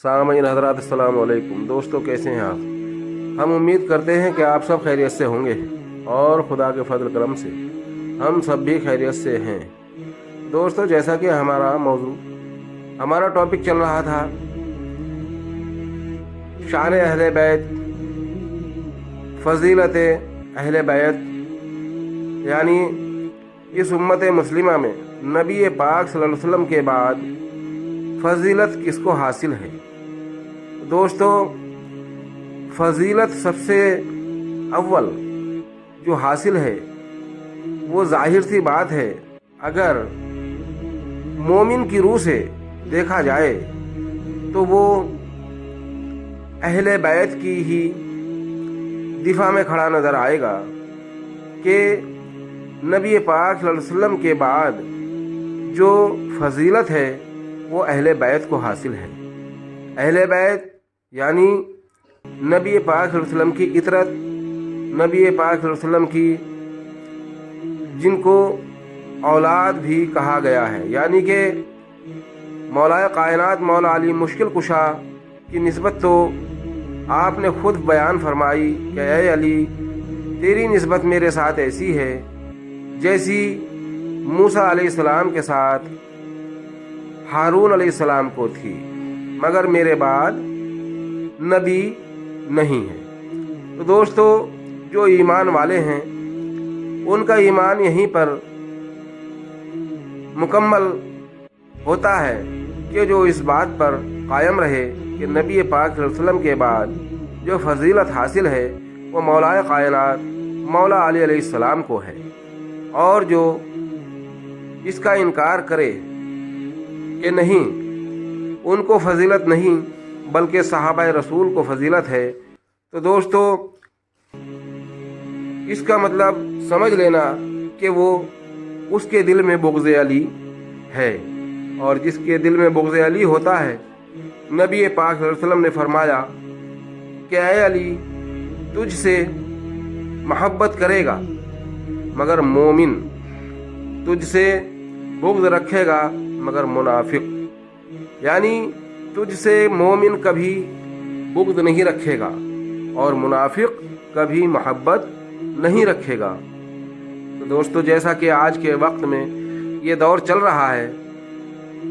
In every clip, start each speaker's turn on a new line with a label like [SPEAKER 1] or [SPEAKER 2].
[SPEAKER 1] सामईन हज़रात अस्सलाम वालेकुम। दोस्तों, कैसे हैं आप? हम उम्मीद करते हैं कि आप सब खैरियत से होंगे और खुदा के फजल करम से हम सब भी खैरियत से हैं। दोस्तों, जैसा कि हमारा टॉपिक चल रहा था शान अहले बैत, फजीलत अहले बैत, यानी इस उम्मत मुस्लिमा में नबी पाक सल्लल्लाहु अलैहि वसल्लम के बाद फजीलत किसको हासिल है। दोस्तों, फजीलत सबसे अव्वल जो हासिल है वो जाहिर सी बात है, अगर मोमिन की रूह से देखा जाए तो वो अहले बैत की ही दिफा में खड़ा नज़र आएगा कि नबी पाक सल्लल्लाहु अलैहि वसल्लम के बाद जो फजीलत है वो अहले बैत को हासिल है। अहले बैत यानी नबी पाक सल्लल्लाहु अलैहि वसल्लम की इतरत, नबी पाक सल्लल्लाहु अलैहि वसल्लम की जिनको औलाद भी कहा गया है, यानी कि मौलाए कायनात मौला अली मुश्किल कुशा की निस्बत तो आपने खुद बयान फरमाई कि ऐ अली, तेरी निस्बत मेरे साथ ऐसी है जैसी मूसा अलैहिस्सलाम के साथ हारून अलैहिस्सलाम को थी, मगर मेरे बाद नबी नहीं है। तो दोस्तों, जो ईमान वाले हैं उनका ईमान यहीं पर मुकम्मल होता है कि जो इस बात पर कायम रहे कि नबी पाक सल्लल्लाहु अलैहि वसल्लम के बाद जो फजीलत हासिल है वो मौलाए कायनात मौला अली अलैहिस्सलाम को है, और जो इसका इनकार करे कि नहीं उनको फजीलत नहीं बल्कि सहाबाए रसूल को फजीलत है, तो दोस्तों इसका मतलब समझ लेना कि वो उसके दिल में बुग़्ज़ अली है, और जिसके दिल में बुग़्ज़ अली होता है, नबी पाक सल्लल्लाहु अलैहि वसल्लम ने फरमाया कि ऐ अली, तुझसे मोहब्बत करेगा मगर मोमिन, तुझसे बुग़्ज़ रखेगा मगर मुनाफिक, यानी तुझसे मोमिन कभी बुग़्ज़ नहीं रखेगा और मुनाफिक कभी मोहब्बत नहीं रखेगा। तो दोस्तों, जैसा कि आज के वक्त में ये दौर चल रहा है,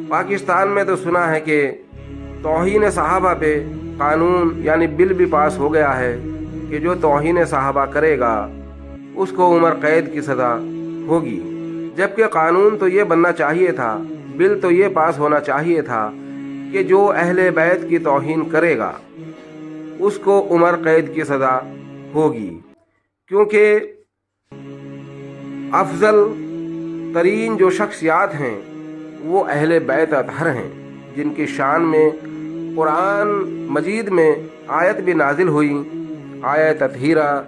[SPEAKER 1] पाकिस्तान में तो सुना है कि तौहीन सहाबा पे कानून यानी बिल भी पास हो गया है कि जो तौहीन सहाबा करेगा उसको उम्र कैद की सज़ा होगी, जबकि कानून तो ये बनना चाहिए था, बिल तो ये पास होना चाहिए था कि जो अहले बैत की तौहीन करेगा उसको उम्र कैद की सज़ा होगी, क्योंकि अफजल तरीन जो शख्सियात हैं वो अहले बैत अतहर हैं, जिनकी शान में कुरान मजीद में आयत भी नाजिल हुई, आयत ततहीरा,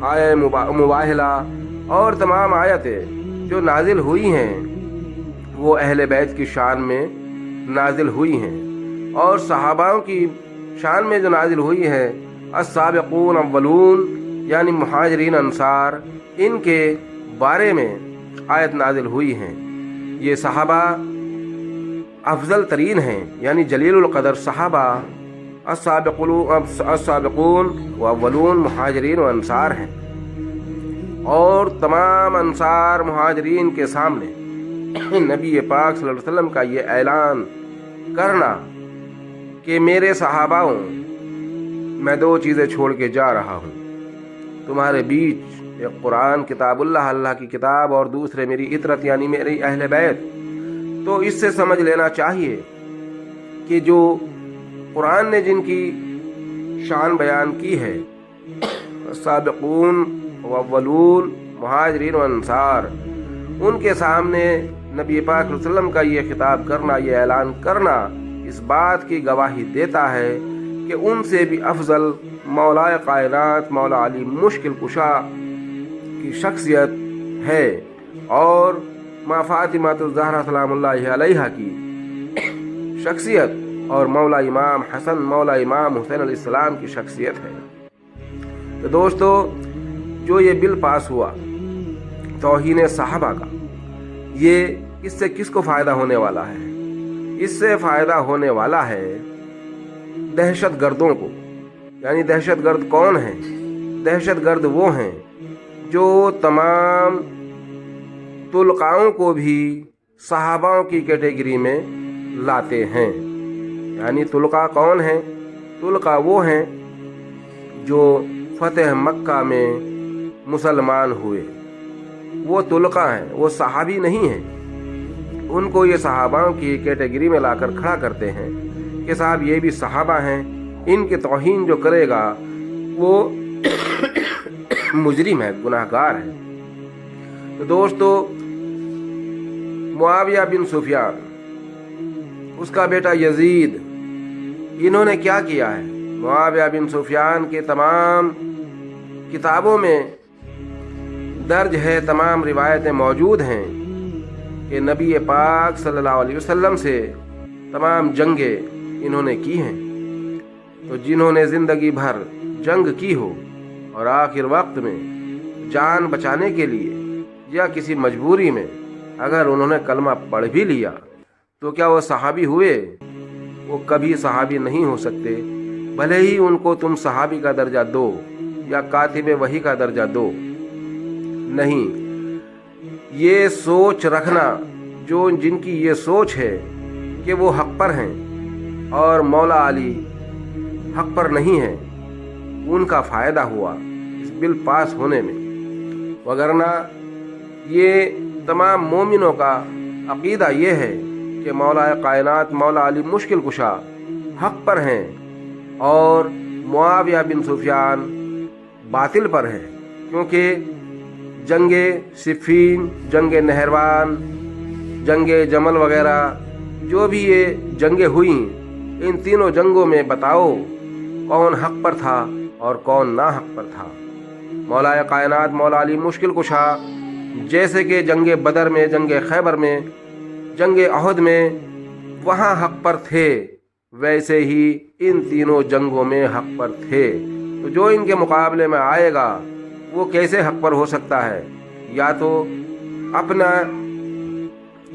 [SPEAKER 1] आयत मुबाहला और तमाम आयतें जो नाजिल हुई हैं वो अहले बैत की शान में नाजिल हुई हैं, और सहाबाओं की शान में जो नाजिल हुई है अस्साबिकून अव्वलून यानी मुहाजिरीन अंसार, इनके बारे में आयत नाजिल हुई हैं। ये सहाबा अफजल तरीन हैं, यानी जलीलुल क़दर सहाबा अस्साबिकून व अव्वलून मुहाजिरीन व अंसार हैं, और तमाम अंसार मुहाजिरीन के सामने नबी पाक सल्लल्लाहु अलैहि वसल्लम का ये ऐलान करना कि मेरे सहाबाओं, मैं दो चीज़ें छोड़ के जा रहा हूँ, तुम्हारे बीच एक कुरान किताबुल्लाह अल्लाह की किताब और दूसरे मेरी इतरत यानी मेरी अहले बैत। तो इससे समझ लेना चाहिए कि जो कुरान ने जिनकी शान बयान की है, साबिकून व अव्वलून मुहाजिरीन व अंसार, उनके सामने नबी पाक सल्लल्लाहु अलैहि वसल्लम का ये खिताब करना, ये ऐलान करना इस बात की गवाही देता है कि उनसे भी अफजल मौलाए कायनात मौला अली मुश्किल कुशा की शख्सियत है, और माँ फातिमा ज़हरा सलामुल्लाहि अलैहा की शख्सियत और मौला इमाम हसन मौला इमाम हुसैन अलैहिस्सलाम की शख्सियत है। तो दोस्तों, जो ये बिल पास हुआ तौहीन सहाबा का, ये इससे किसको फ़ायदा होने वाला है? इससे फ़ायदा होने वाला है दहशत गर्दों को। यानी दहशत गर्द कौन है? दहशत गर्द वो हैं जो तमाम तुलकाओं को भी सहाबाओं की कैटेगरी में लाते हैं। यानी तुलका कौन है? तुलका वो हैं जो फतेह मक्का में मुसलमान हुए, वो तुलका हैं, वो सहाबी नहीं हैं। उनको ये सहाबाओं की कैटेगरी में लाकर खड़ा करते हैं कि साहब ये भी सहाबा हैं, इनके तौहीन जो करेगा वो मुजरिम है, गुनाहगार है। तो दोस्तों, मुआविया बिन सुफियान, उसका बेटा यजीद, इन्होंने क्या किया है? मुआविया बिन सुफियान के तमाम किताबों में दर्ज है, तमाम रिवायतें मौजूद हैं कि नबी पाक सल्लल्लाहु अलैहि वसल्लम से तमाम जंगें इन्होंने की हैं। तो जिन्होंने ज़िंदगी भर जंग की हो और आखिर वक्त में जान बचाने के लिए या किसी मजबूरी में अगर उन्होंने कलमा पढ़ भी लिया तो क्या वो सहाबी हुए? वो कभी सहाबी नहीं हो सकते, भले ही उनको तुम सहाबी का दर्जा दो या कातिबे वही का दर्जा दो। नहीं, ये सोच रखना, जो जिनकी ये सोच है कि वो हक पर हैं और मौला अली हक पर नहीं है, उनका फ़ायदा हुआ इस बिल पास होने में। वगरना ये तमाम मोमिनों का अकीदा ये है कि मौला कायनात मौला अली मुश्किल कुशा हक पर हैं और मुआविया बिन सुफियान बातिल पर हैं। क्योंकि जंगे सिफ़ीन, जंगे नहरवान, जंगे जमल वगैरह जो भी ये जंगें हुई, इन तीनों जंगों में बताओ कौन हक पर था और कौन ना हक पर था। मौला कायनात मौला अली मुश्किल कुशा जैसे कि जंगे बदर में, जंगे खैबर में, जंगे अहद में वहाँ हक पर थे, वैसे ही इन तीनों जंगों में हक पर थे। तो जो इनके मुकाबले में आएगा वो कैसे हक पर हो सकता है? या तो अपना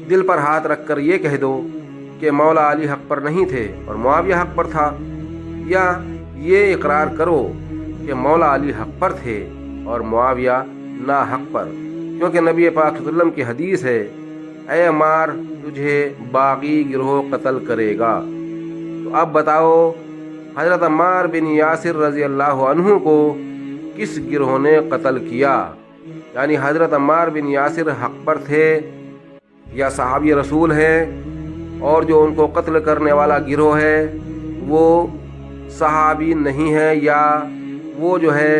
[SPEAKER 1] दिल पर हाथ रखकर ये कह दो कि मौला अली हक पर नहीं थे और मुआविया हक पर था, या ये इकरार करो कि मौला अली हक पर थे और मुआविया ना हक पर। क्योंकि नबी पाक सल्लल्लाहु अलैहि वसल्लम की हदीस है, ऐ अम्मार तुझे बागी गिरोह कत्ल करेगा। तो अब बताओ, हज़रत अम्मार बिन यासिर रज़ी अल्लाह अन्हु को किस गिरोह ने कत्ल किया? यानी हज़रत अम्मार बिन यासिर हक पर थे या सहाबी रसूल हैं, और जो उनको कत्ल करने वाला गिरोह है वो सहाबी नहीं है, या वो जो है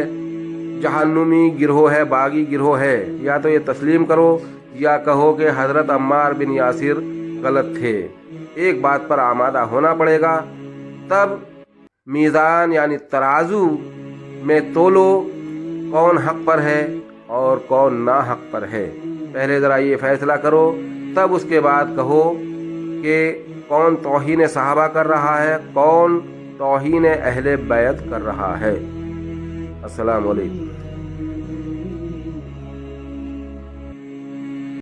[SPEAKER 1] जहन्नुमी गिरोह है, बागी गिरोह है। या तो ये तस्लीम करो या कहो कि हज़रत अम्मार बिन यासिर गलत थे। एक बात पर आमादा होना पड़ेगा, तब मीज़ान यानी तराजू में तोलो कौन हक पर है और कौन ना हक पर है। पहले ज़रा ये फैसला करो, तब उसके बाद कहो कि कौन तौहीन सहाबा कर रहा है, कौन तौहीन अहले बैत कर रहा है। अस्सलामु अलैकुम।